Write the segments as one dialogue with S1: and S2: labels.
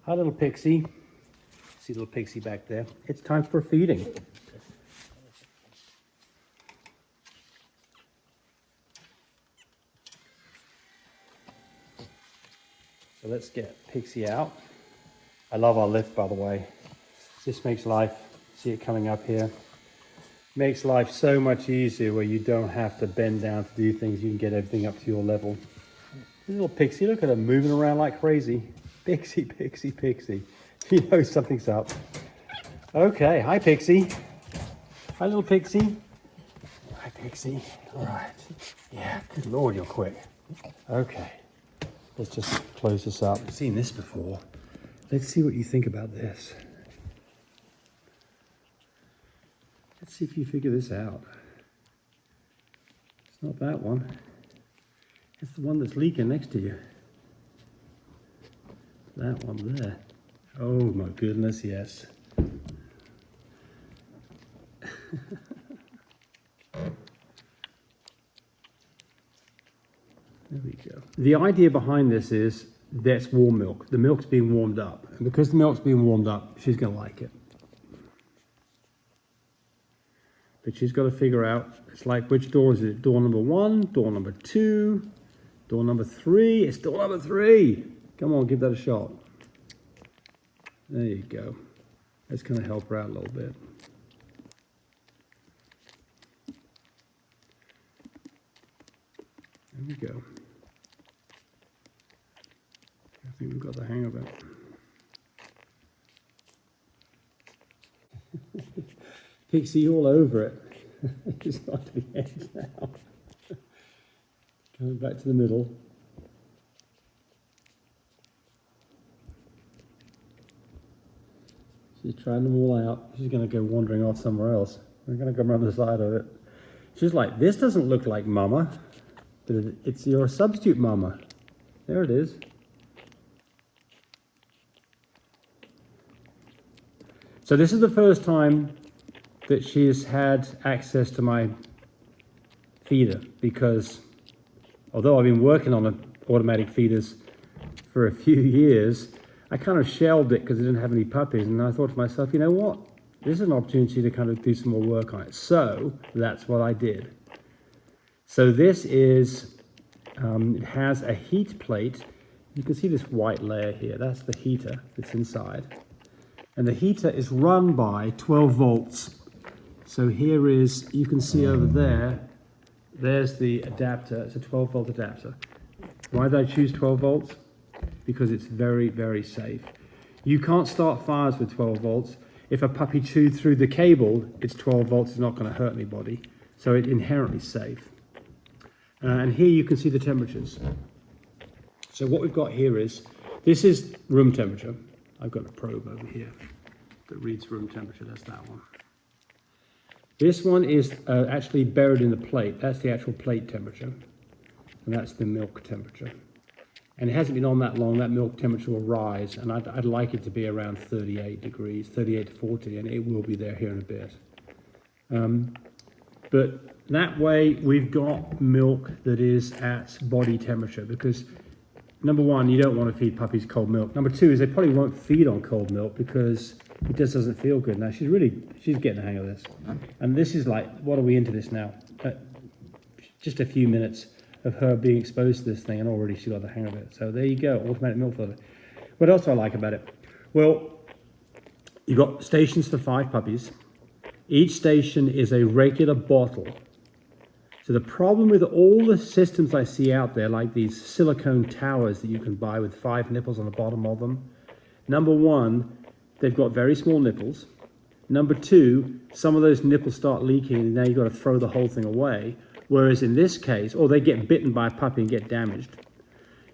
S1: Hi, little Pixie. See little Pixie back there. It's time for feeding. So let's get Pixie out. I love our lift, by the way. This makes life, see it coming up here, makes life so much easier where you don't have to bend down to do things. You can get everything up to your level. Little Pixie, look at her moving around like crazy. Pixie, Pixie, Pixie. She knows something's up. Okay, hi Pixie. Hi little Pixie. Hi Pixie. All right. Yeah, good Lord, you're quick. Okay, let's just close this up. I've seen this before. Let's see what you think about this. Let's see if you figure this out. It's not that one. It's the one that's leaking next to you. That one there. Oh my goodness, yes. There we go. The idea behind this is that's warm milk. The milk's being warmed up. And because the milk's being warmed up, she's going to like it. But she's got to figure out, it's like, which door is it? Door number 1, door number 2, door number 3. It's door number 3. Come on, give that a shot. There you go. That's going to help her out a little bit. There we go. I think we've got the hang of it. Pixie all over it. It's got to the edge now. Coming back to the middle. She's trying them all out. She's going to go wandering off somewhere else. We're going to go around the side of it. She's like, this doesn't look like Mama. But it's your substitute Mama. There it is. So this is the first time that she has had access to my feeder, because although I've been working on automatic feeders for a few years, I kind of shelved it because I didn't have any puppies, and I thought to myself, you know what? This is an opportunity to kind of do some more work on it. So that's what I did. So this is, it has a heat plate. You can see this white layer here. That's the heater that's inside. And the heater is run by 12 volts. So here is, you can see over there, there's the adapter. It's a 12 volt adapter. Why did I choose 12 volts? Because it's very, very safe. You can't start fires with 12 volts. If a puppy chewed through the cable, it's 12 volts, it's not going to hurt anybody. So it's inherently safe. And here you can see the temperatures. So what we've got here is, this is room temperature. I've got a probe over here that reads room temperature. That's that one. This one is actually buried in the plate. That's the actual plate temperature. And that's the milk temperature. And it hasn't been on that long. That milk temperature will rise. And I'd like it to be around 38 degrees, 38 to 40. And it will be there here in a bit. But that way we've got milk that is at body temperature, because number one, you don't want to feed puppies cold milk. Number two is they probably won't feed on cold milk because it just doesn't feel good. Now she's getting the hang of this. And this is like, what are we into this now? Just a few minutes of her being exposed to this thing and already she got the hang of it. So there you go, automatic milk filler. What else do I like about it? Well, you've got stations for 5 puppies. Each station is a regular bottle. So the problem with all the systems I see out there, like these silicone towers that you can buy with 5 nipples on the bottom of them, number one, they've got very small nipples. Number two, some of those nipples start leaking and now you've got to throw the whole thing away. Whereas in this case, or they get bitten by a puppy and get damaged.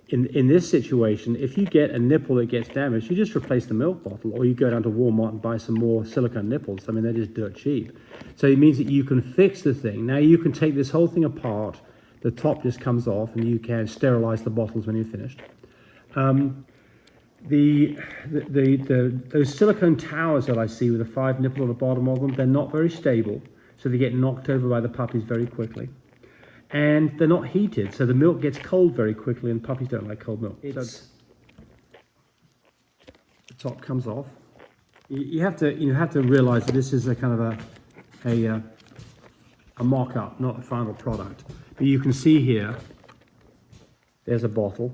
S1: In this situation, if you get a nipple that gets damaged, you just replace the milk bottle, or you go down to Walmart and buy some more silicone nipples. I mean, they're just dirt cheap. So it means that you can fix the thing. Now you can take this whole thing apart, the top just comes off, and you can sterilize the bottles when you're finished. Those silicone towers that I see with the 5 nipples on the bottom of them, they're not very stable, so they get knocked over by the puppies very quickly. And they're not heated, so the milk gets cold very quickly, and puppies don't like cold milk. top comes off. You have to realize that this is a kind of a mock-up, not a final product. But you can see here, there's a bottle.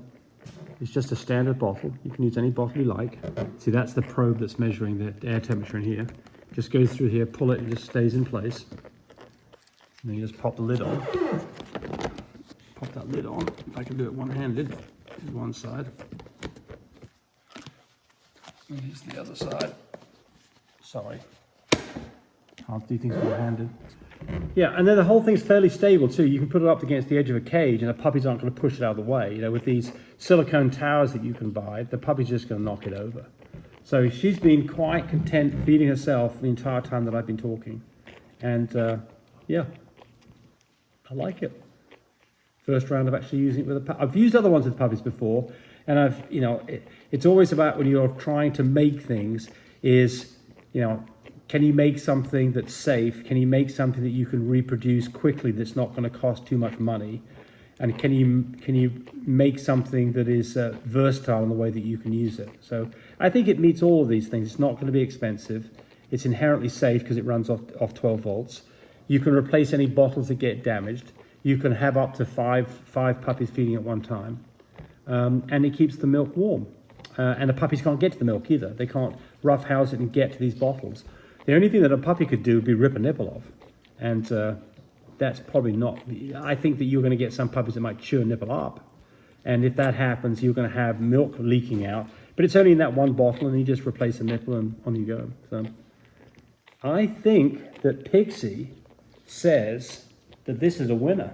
S1: It's just a standard bottle. You can use any bottle you like. See, that's the probe that's measuring the air temperature in here. Just goes through here, pull it, and just stays in place. And then you just pop the lid on. Pop that lid on. If I can do it one-handed, here's one side. And here's the other side. Sorry. Can't do things one-handed. Yeah, and then the whole thing's fairly stable too. You can put it up against the edge of a cage and the puppies aren't going to push it out of the way. You know, with these silicone towers that you can buy, the puppy's just going to knock it over. So she's been quite content feeding herself the entire time that I've been talking. And yeah, I like it. First round of actually using it with a puppy. I've used other ones with puppies before, and it's always about when you're trying to make things is, can you make something that's safe? Can you make something that you can reproduce quickly that's not going to cost too much money? And can you make something that is versatile in the way that you can use it? So I think it meets all of these things. It's not going to be expensive. It's inherently safe because it runs off 12 volts. You can replace any bottles that get damaged. You can have up to five puppies feeding at one time. And it keeps the milk warm. And the puppies can't get to the milk either. They can't roughhouse it and get to these bottles. The only thing that a puppy could do would be rip a nipple off. And that's probably not, I think that you're going to get some puppies that might chew a nipple up. And if that happens, you're going to have milk leaking out. But it's only in that one bottle, and you just replace the nipple and on you go. So I think that Pixie says that this is a winner.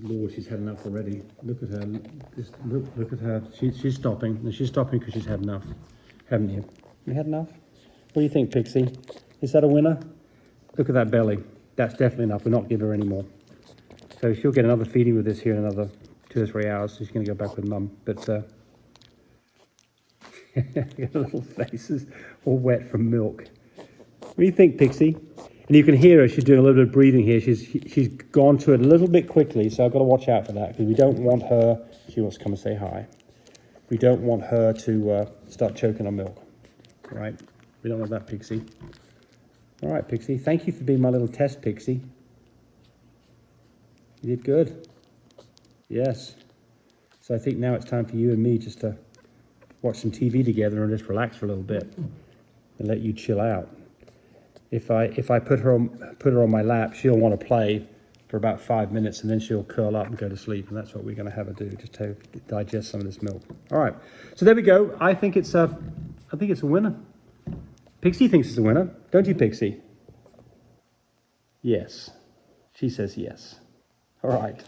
S1: Lord, she's had enough already. Look at her. Just look at her. She's stopping. And she's stopping because she's had enough. Haven't you? You had enough? What do you think, Pixie? Is that a winner? Look at that belly. That's definitely enough. We're not giving her any more. So she'll get another feeding with this here in another 2 or 3 hours. So she's going to go back with Mum. But her little face is all wet from milk. What do you think, Pixie? And you can hear her, she's doing a little bit of breathing here. She's gone to it a little bit quickly, so I've got to watch out for that, because we don't want her, she wants to come and say hi. We don't want her to start choking on milk, right? We don't want that, Pixie. All right, Pixie, thank you for being my little test, Pixie. You did good. Yes. So I think now it's time for you and me just to watch some TV together and just relax for a little bit and let you chill out. If I put her on my lap, she'll want to play for about 5 minutes, and then she'll curl up and go to sleep, and that's what we're going to have her do, just to digest some of this milk. All right, so there we go. I think it's a winner. Pixie thinks it's a winner, don't you, Pixie? Yes, she says yes. All right.